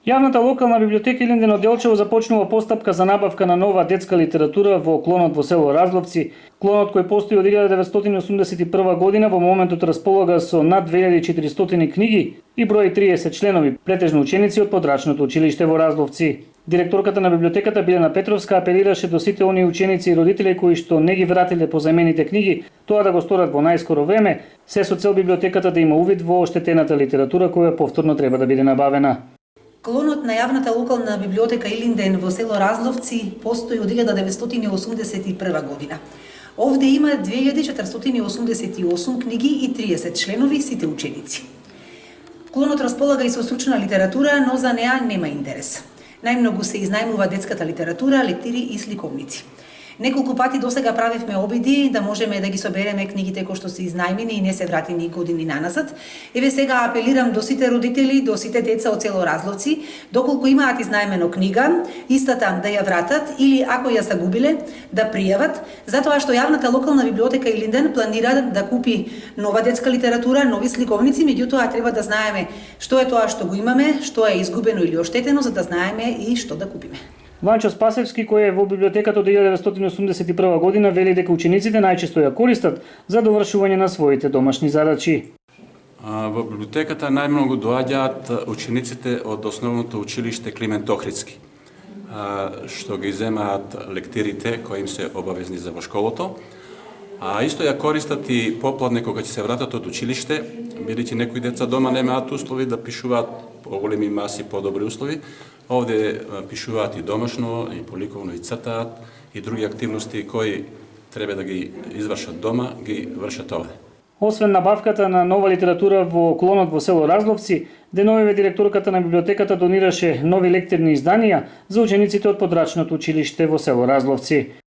Јавната локална библиотека Илинден од Делчево започнува постапка за набавка на нова детска литература во клонот во село Разловци. Клонот кој постои од 1981 година во моментот располага со над 2400 книги и брои 30 членови, претежно ученици од подрачното училиште во Разловци. Директорката на библиотеката Билена Петровска апелираше до сите оние ученици и родители кои што не ги вратиле позајмените книги, тоа да го сторат во најскоро време, се со цел библиотеката да има увид во оштетената литература која повторно треба да биде набавена. Клонот на јавната локална библиотека Илинден во село Разловци постои од 1981 година. Овде има 2488 книги и 30 членови, сите ученици. Клонот располага и со стручна литература, но за неа нема интерес. Најмногу се изнајмува детската литература, лектири и сликовници. Неколку пати досега правевме обиди да можеме да ги собереме книгите кои што се изнајмени и не се вратени години наназад. Еве сега апелирам до сите родители, до сите деца од село Разловци, доколку имаат изнајмено книга, истата да ја вратат или ако ја загубиле, да пријават, затоа што јавната локална библиотека Илинден планира да купи нова детска литература, нови сликовници, меѓутоа треба да знаеме што е тоа што го имаме, што е изгубено или оштетено, за да знаеме и што да купиме. Ванчо Спасевски, кој е во библиотеката од 1981 година, вели дека учениците најчесто ја користат за довршување на своите домашни задачи. Во библиотеката најмногу доаѓаат учениците од основното училиште Климент Охридски, што ги земаат лектирите кои им се обавезни за во школото, а исто ја користат и попладне кога ќе се вратат од училиште, бидејќи некои деца дома немаат услови да пишуваат поголеми маси, подобри услови. Овде пишуваат и домашно, и поликовно, и цртаат, и други активности кои треба да ги извршат дома, ги вршат овде. Освен набавката на нова литература во клонот во село Разловци, деновиве директорката на библиотеката донираше нови лектирни изданија за учениците од подрачното училиште во село Разловци.